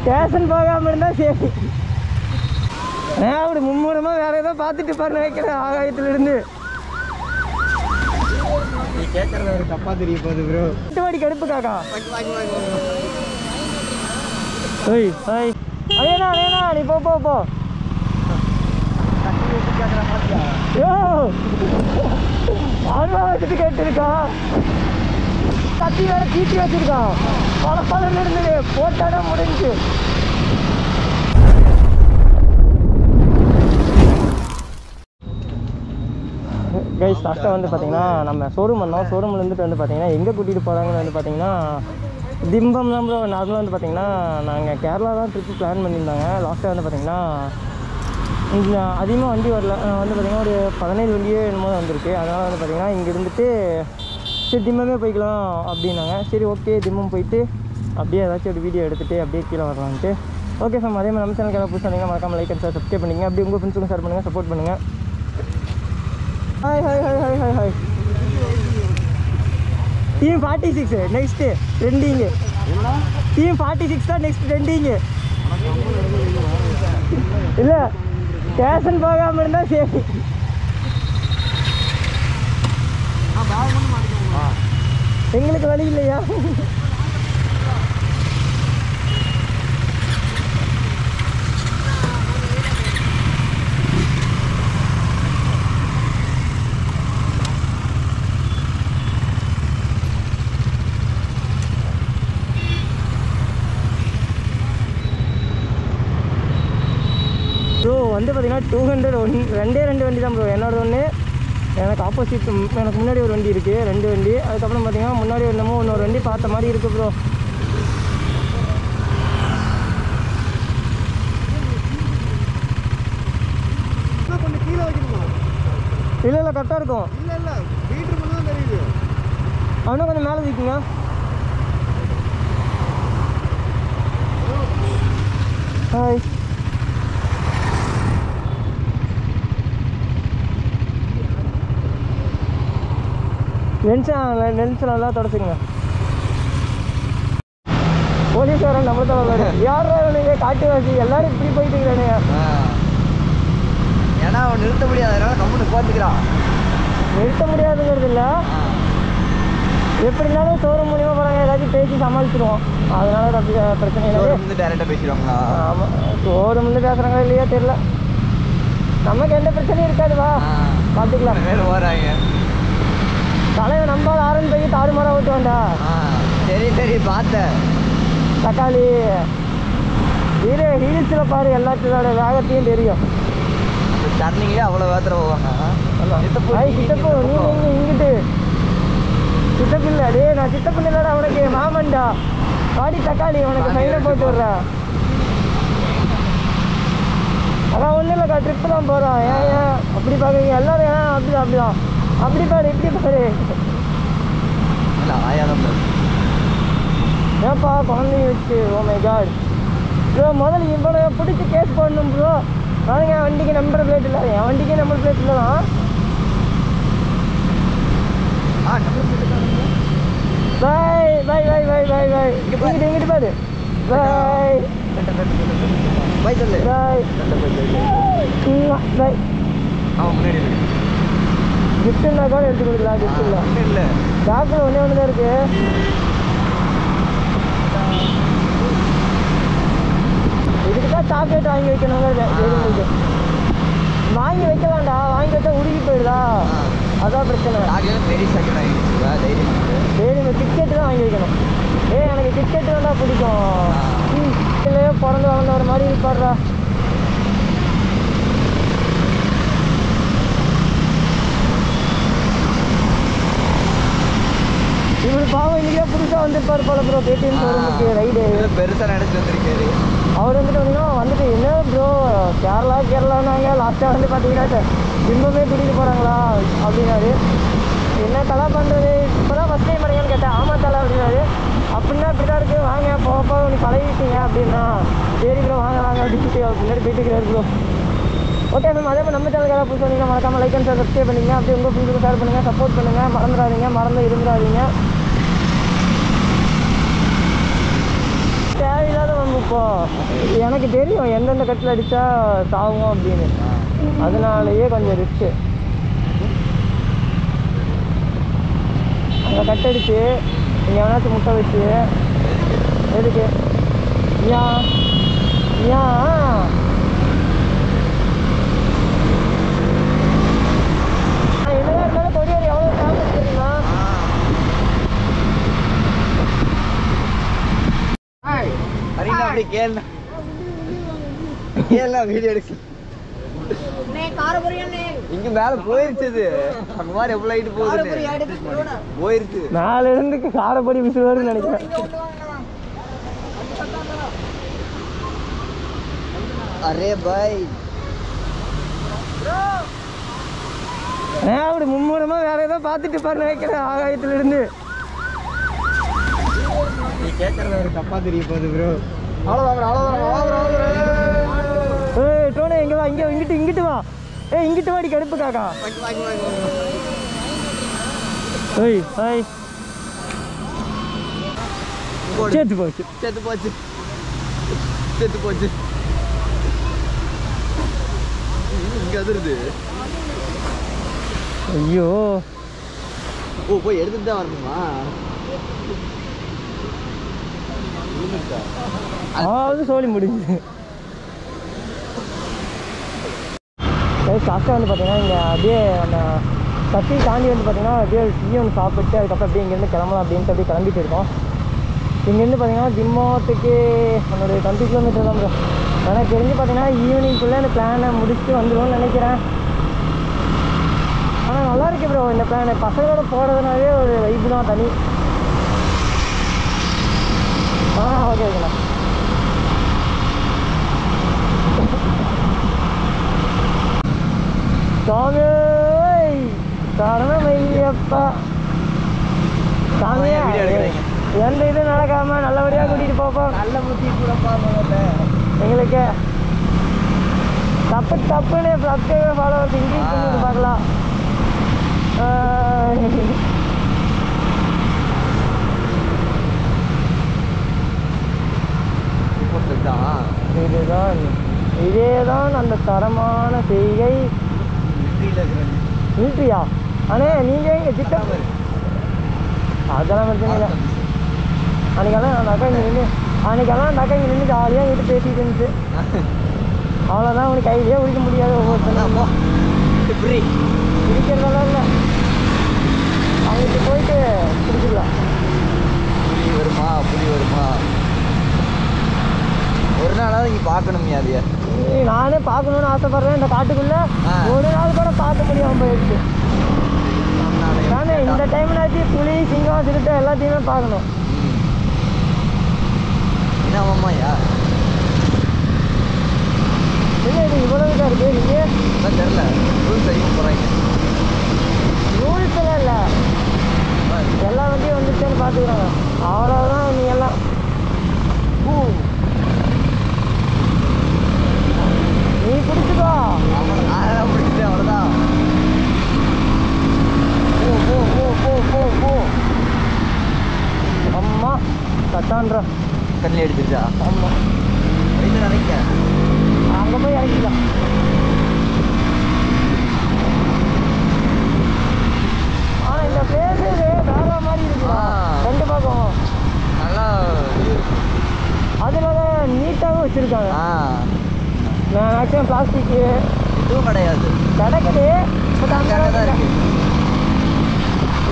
Station போகாமல் இருந்தால் சரி. நான் அப்படி மும்முரமாக வேறு ஏதோ பார்த்துட்டு பாருன்னு வைக்கிறேன் ஆகாயத்துலேருந்து. நீ கேட்கறது ஒரு தப்பா தெரிய போகுது ப்ரோ. வாடி கடுப்பு காக்கா. ஓய் ஹாய். அதேண்ணா நீ போ போ போ. யோ ஆர்வா வச்சுட்டு கேட்டுருக்கா. கத்தி வேற தீட்டி வச்சிருக்கான். பல இருந்தது போட்டாடா முடிஞ்சு. கைஸ் ஃபஸ்ட்டாக வந்து பார்த்தீங்கன்னா நம்ம ஷோரூம் வந்தோம். ஷோரூமில் இருந்துட்டு வந்து பார்த்தீங்கன்னா எங்கே கூட்டிகிட்டு போகிறாங்கன்னு வந்து பார்த்தீங்கன்னா திம்பம் தான் ப்ரோ. நார்மலாக வந்து பார்த்தீங்கன்னா நாங்கள் கேரளா தான் ட்ரிப்பு பிளான் பண்ணியிருந்தாங்க. லாஸ்ட்டாக வந்து பார்த்தீங்கன்னா அதிகமாக வண்டி வரல. வந்து பார்த்திங்கன்னா ஒரு 17 வண்டியே என்னமோ வந்திருக்கு. அதனால் வந்து பார்த்திங்கன்னா இங்கே இருந்துட்டு சரி திம்மமே போய்க்கலாம் அப்படின்னாங்க. சரி ஓகே திம்மம் போயிட்டு அப்படியே ஏதாச்சும் ஒரு வீடியோ எடுத்துகிட்டு அப்படியே கீழே வரலான்ட்டு. ஓகே சார் அதே மாதிரி நம்ம சேனலுக்கு புதுசாக சொன்னீங்கன்னா மறக்காமல் லைக் அண்ட் சப்ஸ்கிரைப் பண்ணிங்க. அப்படியே உங்கள் ஃப்ரெண்ட்ஸுக்கும் ஷேர் பண்ணுங்கள், சப்போர்ட் பண்ணுங்கள். Hi hi hi hi hi hi. Team 46 next trending. Team 46 தான் நெக்ஸ்ட் ட்ரெண்டிங்கு. இல்லை ஸ்டேஷன் போகாமல் இருந்தால் சரி. எங்களுக்கு வழி இல்லையா? ப்ரோ வந்து பார்த்தீங்கன்னா 200 ரெண்டு வண்டி தான் ப்ரோ. என்னோட ஒன்று எனக்கு ஆப்போசிட் எனக்கு முன்னாடி ஒரு வண்டி இருக்குது, 2 வண்டி. அதுக்கப்புறம் பார்த்தீங்கன்னா முன்னாடி என்னமோ இன்னொரு வண்டி பார்த்த மாதிரி இருக்குது ப்ரோ. கொஞ்சம் கீழே வைக்கணுமா? இல்லை கரெக்டாக இருக்கும். இல்லை மீட்டர் மட்டும் தான் தெரியுது. அவனும் கொஞ்சம் மேலே வைக்குங்க. ஹாய் லென்ஸ் நல்லா தொடச்சுங்க. போலீஸ்காரன் நம்மள தான் வர்றாரு. யார் நீங்கள் காட்டுவாசி எல்லாரும் இப்படி போயிட்டு இருக்கிறானுங்க. ஏன்னா அவன் நிறுத்த முடியாது, அதனால கம்முன்னு போட்டுக்கிறான். நிறுத்த முடியாதுங்கிறது இல்லை, எப்படி இருந்தாலும் ஷோரூம் மூலியமாக போகிறாங்க, ஏதாச்சும் பேசி சமாளிச்சிடுவோம். அதனால பிரச்சனை இல்லை. டேரெக்டாக பேசிடுவாங்களா? ஆமாம் ஷோரூம் வந்து பேசுகிறாங்களா இல்லையா தெரியல. நமக்கு எந்த பிரச்சனையும் இருக்காதுவா, பார்த்துக்கலாம். வேறு வராங்க தலைவன் நம்பால் ஆரன் போய் தாறுமாறா ஓட்டு வேண்டா. சரி பார்த்தேன். தக்காளி இது ஹீல்ஸில் பாரு எல்லாத்தோட வேகத்தையும் தெரியும். டர்னிங்லேயே அவ்வளோ வேகத்தில் போவாங்க. சித்தப்பு நீ இங்கிட்டு சித்தப்பு இல்லை டே, நான் சித்தப்பு இல்லைடா உனக்கு மாமன்டா. பாடி தக்காளி உனக்கு சைனை போட்டு விட்றேன். அதான் ஒன்றும் இல்லைக்கா, ட்ரிப்பு தான் போகிறோம். ஏன் அப்படி பார்க்குறீங்க எல்லாரும்? ஏன் அப்படிதான் அப்படி பாரு இப்படி பாரு. ஏன்ப்பா குழந்தைங்க வச்சு? ஓ மை காட் ப்ரோ, முதல்ல இவ்வளோ பிடிச்சி கேஸ் போடணும் ப்ரோ. நானுங்க என் வண்டிக்கு நம்பர் பிளேட் இல்லை, என் வண்டிக்கே நம்பர் பிளேட் இல்லை தான். பாய் பாய் பாய் பாய் பாய் பாய். இங்கிட்டு பாரு. பாய் பாய் சொல்லு. பாய் பாய். அவன் முன்னாடி கிஃப்ட் இருந்தால் கூட எடுத்து கொடுக்கலாம். கிஃப்ட் இல்லை, டாக்டர் ஒன்றே ஒன்று தான் இருக்குது. இதுக்கு தான் சாக்லேட் வாங்கி வைக்கணுங்க. வாங்கி வைக்கலாம்டா, வாங்கி வச்சா உருகி போயிடுதா, அதான் பிரச்சனை. சரி கிரிக்கெட்டு தான் வாங்கி வைக்கணும். எனக்கு கிரிக்கெட்டு தான்டா பிடிக்கும். இல்லையோ பிறந்து வளர்ந்த ஒரு மாதிரி இருப்பாடுறா. இவர் பாவம் இன்னைக்கே புதுசாக வந்திருப்பார் போல ப்ரோ. கேடிஎம் ஷோரூமுக்கு ரைடு பெருசாக நினச்சிட்டு வந்திருக்காரு. அவர் வந்துட்டு என்ன ப்ரோ கேரளானாங்க. லாஸ்ட்டாக வந்து பார்த்தீங்கன்னா திம்பமே கூட்டிகிட்டு போகிறாங்களா அப்படின்னாரு. என்ன தலை பண்ணுறது, இப்போ தான் ஃபஸ்ட் டைம் பண்ணீங்கன்னு கேட்டேன். ஆமாம் தலை அப்படின்னாரு. அப்படின்னா இப்படி தான் இருக்குது, வாங்க போக நீ பழகிட்டீங்க அப்படின்னா. சரி ப்ரோ வாங்க அப்படின்னு பின்னாடி போயிட்டு இருக்கிறாரு ப்ரோ. ஓகே மேம், அதே மாதிரி நம்ம சேனலுக்காக புதுசு சொன்னீங்கன்னா மறக்காமல் லைக் அண்ட் சப்ஸ்கிரைப் பண்ணிங்க. அப்படியே உங்கள் ஃப்ரெண்ட்ஸுக்கு ஷேர் பண்ணுங்கள், சப்போர்ட் பண்ணுங்கள். மறந்து இருந்துடாதீங்க. தேவையில்லாத வம்பு. இப்போ எனக்கு தெரியும் எந்தெந்த கட்டில் அடித்தா சாகும் அப்படின்னு, அதனாலேயே கொஞ்சம் ரிஸ்க்கு. அங்கே கட்டடிச்சு இங்கே எவனாச்சும் முட்டை வச்சு எதுக்கு ஏன் என்னதான் இருந்தாலும் கொடியார் எவ்வளோ ஃபேமஸ் தெரியுமா? அப்படி கேள்னா வீடியோ எடுக்க இங்க மேல போயிருச்சு. அந்த மாதிரி எவ்வளவு லைட் போகுது போயிருச்சு. மேல இருந்து காரப்படி விசுவாருன்னு நினைக்கிறேன். அரே பாய் அப்படி மும்முரமா வேற ஏதோ பார்த்துட்டு பாருன்னு வைக்கிறேன் ஆகாயத்துல இருந்து. நீ கேட்கறத ஒரு தப்பா தெரிய போகுது ப்ரோ. ஏய் டோனே இங்க வா, இங்கிட்டு வா. இங்கிட்டு வாடி கடுப்பு காக்கா. ஏய் ஹாய். செத்து போச்சு. இங்க அதிருது. ஐயோ போய் எடுத்துட்டு தான் வரணுமா? அதாவது சோழி முடிஞ்சு. லாஸ்ட்டாக வந்து பார்த்தீங்கன்னா இங்கே அப்படியே அந்த சட்டி தாண்டி வந்து பார்த்தீங்கன்னா அப்படியே டீ ஒன்று சாப்பிட்டு அதுக்கப்புறம் அப்படியே இங்கேருந்து கிளம்பலாம் அப்படின்ட்டு அப்படியே கிளம்பிட்டு இருக்கோம். இங்கேருந்து பார்த்தீங்கன்னா திம்மோத்துக்கு என்னுடைய 20 கிலோமீட்டர் தான் ப்ரோ. எனக்கு தெரிஞ்சு பார்த்தீங்கன்னா ஈவினிங்குள்ளே அந்த பிளானை முடிச்சுட்டு வந்துடுவோம்னு நினைக்கிறேன். ஆனால் நல்லா இருக்கு ப்ரோ இந்த பிளான். பசங்களோட போகிறதுனாவே ஒரு வைப்பு தான் தனி. ஓகேண்ணா. சாமி சரணமையப்பா. சாமியா எந்த இது நடக்காம நல்லபடியாக கூட்டிகிட்டு போப்போம். நல்ல முத்தி கூட பாருங்க. எங்களுக்கு தப்புன்னு சப்ஸ்கிரைபர் ஃபாலோவர்ஸ் இன்க்ரீஸ் பண்ணிட்டு பார்க்கலாம். இதேதான் அந்த தரமான செய்கை. மில்ட்ரியா அண்ணே நீங்க எங்க சித்தா? அதெல்லாம் பிரச்சனை இல்லை. அன்னைக்கெல்லாம் அந்த அக்கா இங்கே நின்று ஜாலியாக வீட்டு பேசிட்டு இருந்துச்சு. அவ்வளோதான், உனக்கு கையிலேயே குடிக்க முடியாது. ஒவ்வொருத்தரும் குடிக்கிறதெல்லாம் இல்லை, அவங்களுக்கு போயிட்டு குடிச்சிடலாம். புலி வருமா ஒரு நாளாவது நீ பார்க்கணும். அதைய நானே பார்க்கணுன்னு ஆசைப்படுறேன். இந்த காட்டுக்குள்ளே ஒரு நாள் கூட பார்க்க முடியாமல் போயிடுச்சு. நானே இந்த டைம்னாச்சு புலி, சிங்கம், சிறுத்தை எல்லாத்தையுமே பார்க்கணும். என்னமாம்மாயா இல்லை இது இவ்வளவுதான் இருக்கு. நீங்கள் தெரில ரூல்ஸ் அதிகம் போகிறாங்க. ரூல்ஸ்லாம் இல்லை, எல்லா வண்டியும் வந்துச்சுன்னு பார்த்துக்கிறாங்க. அவ்வளோதான். நீ எல்லாம் நீ பிடிச்சிக்கோ. அதெல்லாம் பிடிச்சிட்டு அவ்வளோதான். போ அம்மா கட்டான்றா தண்ணி எடுத்துச்சா? ஆமாம், இது நினைக்க அங்கே போய் இறக்கிக்கலாம். இந்த பிளேஸு வேற மாதிரி இருக்குதா ரெண்டு பக்கம் நல்லா. அதனால நீட்டாகவும் வச்சுருக்காங்க. மேக்ஸிமம் பிளாஸ்டிக்கு இதுவும் கிடையாது, கிடக்குது. பட் அந்த தான் இருக்கு.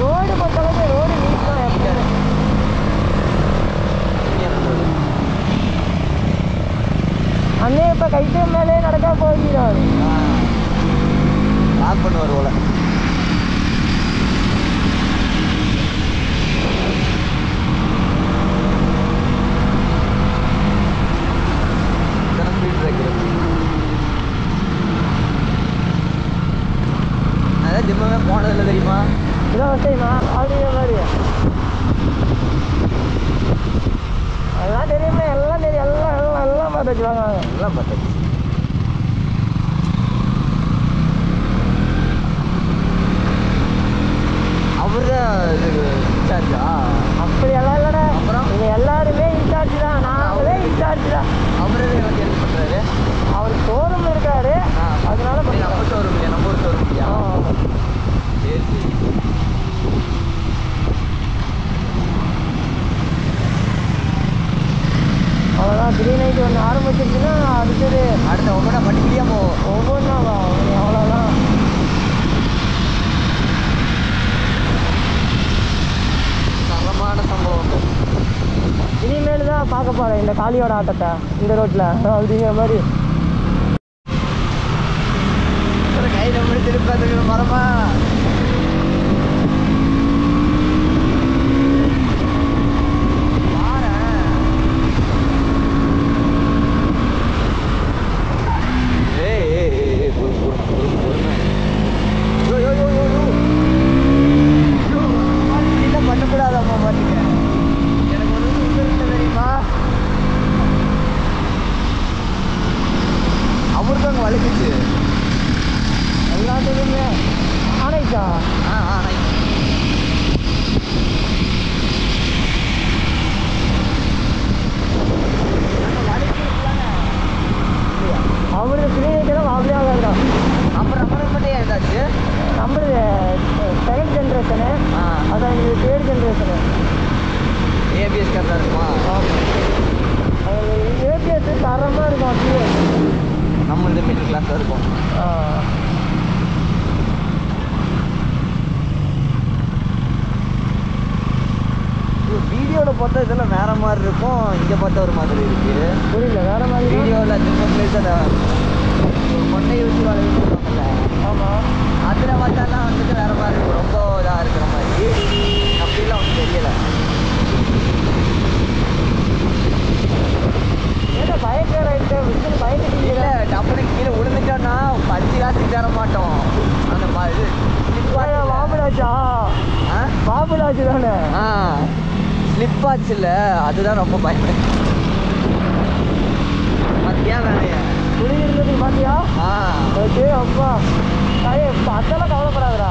ரோடு பொறுத்தளவுக்கு ரோடு நீட் தான் எப்படின்னு. அண்ணே இப்போ கைட்டு மேலே நடக்கா போகிறாரு. லாக் பண்ணுவார் போல. அதான் ஜிம்மே போனதில்லை தெரியுமா? இதான் சரிம்மா அப்படிங்கிற மாதிரி அதெல்லாம் தெரியுமே. எல்லாம் தெரியும், எல்லாம் பார்த்து வச்சுருவாங்க. எல்லாம் பார்த்தேன். அவரு இன்சார்ஜா? அப்படியெல்லாம் இல்லைடா. அப்புறம் நீங்கள் எல்லாருமே இன்சார்ஜ் தான். நான் சார்ஜ் தான். அவரே வந்து என்ன பண்ணுறாரு? அவர் ஷோரூம் இருக்காரு, அதனால நம்ம ஷோரூம் இல்லையா? நம்ம ஒரு ஷோரூம் இல்லையா? சரி சரி. அவ்வளோதான். 390 ஒன்று ஆரம்பிச்சிருச்சுன்னா அடுத்தது அடுத்த ஒவ்வொன்றா படிக்கலையா போவோம். ஒவ்வொன்றா அவ்வளோதான். தரமான சம்பவம். இனிமேல் தான் பார்க்க போகிறேன் இந்த காளியோட ஆட்டத்தை இந்த ரோட்டில் அப்படிங்கிற மாதிரி. கையில் முடி திருப்பி மரமா பண்ணக்கூடாதம்மா பாட்டுங்க. எனக்கு ஒரு தெரியுமா? அவருக்கு அங்கே வலிக்குச்சு எல்லாத்துக்குமே. ஆனைக்கா அவரு 390 வாபலே ஆகாதுடா. அப்புறம் அப்புறம் மட்டும் ஏதாச்சு நம்மளுது செகண்ட் ஜென்ரேஷனு, அதான் எங்களுக்கு தேர்ட் ஜென்ரேஷனு. ஏபிஎஸ் கரெக்டாக இருக்குமா? அது ஏபிஎஸ் தரமாக இருக்கும் அப்படியே. நம்ம இந்த மிடில் கிளாஸாக இருக்கும். வீடியோவில் பார்த்தா இதெல்லாம் வேற மாதிரி இருக்கும், இங்கே பார்த்தா ஒரு மாதிரி இருக்கு. புரியல, வேற மாதிரி. வீடியோவில் சின்ன பிளேஸ் அதை கொண்டையை வச்சு வளர்ந்துருக்காங்கல்ல, ஆமாம், அதில் பார்த்தாலாம் வந்துட்டு வேற மாதிரி இருக்கும், ரொம்ப இதாக இருக்கிற மாதிரி. அப்படிலாம் ஒன்றும் தெரியலை. ஏன்னா பயங்கர ஆகிட்டு விசில் பயந்துட்டு இல்லை டப்புனு கீழே விழுந்துட்டோன்னா 5 காசுக்கு தர மாட்டோம். அந்த மாதிரி பாபுலாச்சா? பாபுலாச்சு தானே? ஸ்லிப் ஆச்சுல்ல, அதுதான் ரொம்ப பயந்து. மத்தியா வேலையா குடி இருந்தது பாத்தியா? ஓகே அப்பா தாயே, அதெல்லாம் கவலைப்படாதடா.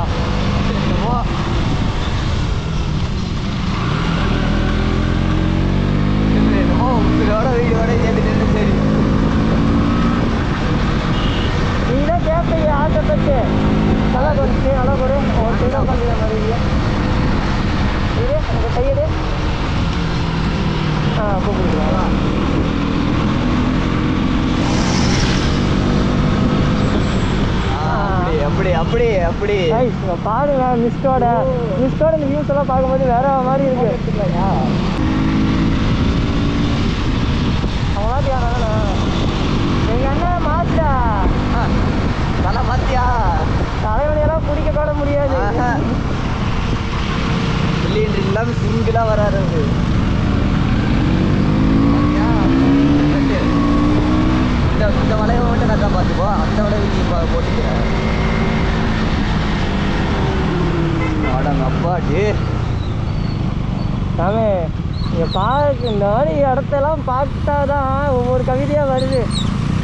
உங்களோட வீடியோட கேட்டுட்டு சரி. நீ தான் கேட்பீங்க ஆசைப்பட்டு. நல்லா குறைச்சி நல்லா குறை ஒரு கிலோ பண்ணுற மாதிரி இது உங்கள் கையது கூப்பிடுங்களா? அப்படி அப்படி அப்படி பாருங்க. மிஸ்டோட இந்த வியூஸ் எல்லாம் பார்க்கும்போது வேற மாதிரி இருக்கு. அவங்களாம் யாரானா எங்கள் அண்ணன் மாத்தா நல்லா மாத்தியா? தலைவனையெல்லாம் பிடிக்க கூட முடியாது. சிலிண்டர் இல்லாமல் சிங்கிளாக வராது. இந்த வளைவை மட்டும் நல்லா பார்த்துக்கோ, அந்த வளைவு நீ போட்டுக்கிறேன். அடங்க அப்பா டே சாமி, இங்கே பார்க்க இந்த மாதிரி இடத்தெல்லாம் பார்த்தா தான் ஒவ்வொரு கவிதையாக வருது.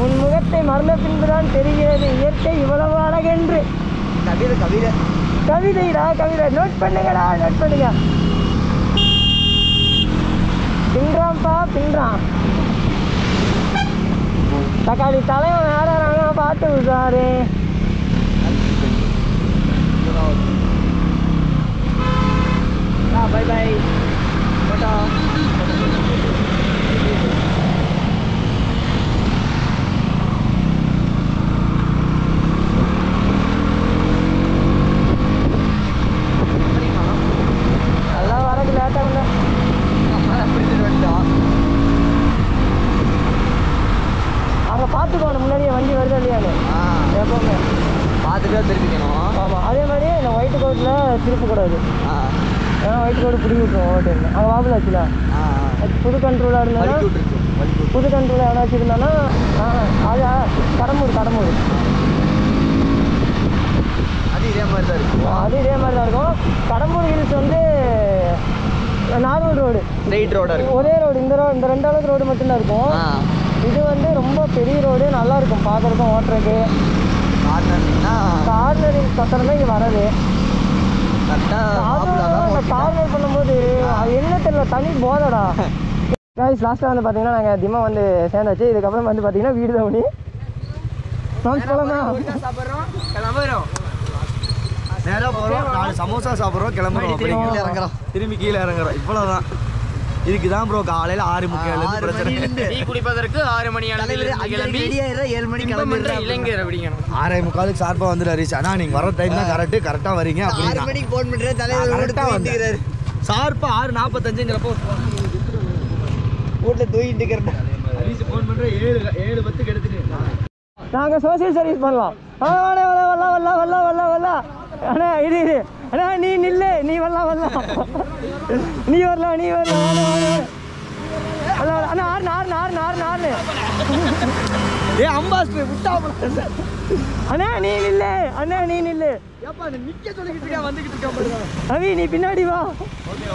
உன் முகத்தை மறந்த பின்புதான் தெரிகிறது இயற்கை இவ்வளவு அழகென்று. கவிதை கவிதை கவிதைடா கவிதை. நோட் பண்ணுங்கடா, நோட் பண்ணுங்க. பின்றான்ப்பா பின்றான். தக்காளி தலைவன் யாராங்க பார்த்து விசாரு. By by photo. நல்லா வரக்கு லேட்டாக இல்லை. பிடிச்சிட்டு வந்துட்டோம். அங்கே பார்த்துக்கோணும் முன்னாடியே வண்டி வருதா இல்லையான்னு எப்பவுமே பார்த்துட்டு திருப்பிக்கணும். ஆமாம். அதே மாதிரி இந்த ஒயிட் கோட்டில் திருப்பக்கூடாது. ஏன்னா ஒயிட் கோடு பிடிங்கி விட்டுரும் ஓட்டுன்னு. அங்கே வாபலாச்சுல புது கண்ட்ரோலாக இருந்தாலும் புது கண்ட்ரோலாக எவனாச்சும் இருந்தானா அது கடம்பூர் அது இதே மாதிரி தான் இருக்கும். அது இதே மாதிரி தான் இருக்கும். கடம்பூர் ஹில்ஸ் வந்து நார்மல் ரோடு, ஸ்ட்ரெயிட் ரோடாக இருக்கும். ஒரே ரோடு. இந்த 2 அளவுக்கு ரோடு மட்டும்தான் இருக்கும். இது வந்து ரொம்ப பெரிய ரோடு, நல்லா இருக்கும் பார்க்குறதுக்கும் ஓட்டுறதுக்கு. கார்னரிங் பக்கம் தான் இங்கே வரது. கரெக்டாக கார்னர் பண்ணும்போது அது என்ன தெரியல, தனி போதடா. கைஸ் லாஸ்ட்டாக வந்து பார்த்தீங்கன்னா நாங்கள் திம்மா வந்து சேர்ந்தாச்சு. இதுக்கப்புறம் வந்து பார்த்தீங்கன்னா வீடு தான் பண்ணி சாப்பிட்றோம் கிளம்புறோம். நேராக போகிறோம், 4 சமோசா சாப்பிட்றோம், கிளம்புறோம். கீழே இறங்குறோம், திரும்பி கீழே இறங்குறோம். இவ்வளோதான். இதுக்கு தான் ப்ரோ காலையில் 6:30 பிரச்சனை. டீ குடிப்பதற்கு 6 மணி கிளம்பி 7 மணி கிளம்பி இளைஞர் அப்படிங்கணும். 6:45 ஷார்ப்பாக வந்து ஹரிஷ். ஆனால் நீங்கள் வர டைம் தான் கரெக்டாக வரீங்க. 6 மணிக்கு ஃபோன் பண்ணுறேன், தலைவர் தூங்கிட்டுக்கிறாரு. ஷார்ப்பாக 6:45ங்கிறப்போ வீட்டில் தூங்கிட்டு இருக்கிறேன். ஹரிஷ் ஃபோன் பண்ணுறேன் 7:10 எடுத்துட்டு. நாங்கள் சோசியல் சர்வீஸ் பண்ணலாம். வரலாம் அண்ணா இது அண்ணா நீ நில்லு, நீ வரலாம் நீ வரலாம் அண்ணா 6 ஏ அம்பாஸ்டர் விட்டா அண்ணா நீ நில்லு ஏப்பா நிக்க சொல்லிக்கிட்டு இருக்கா, வந்துக்கிட்டு இருக்கா. ரவி நீ பின்னாடி வா. ஓகே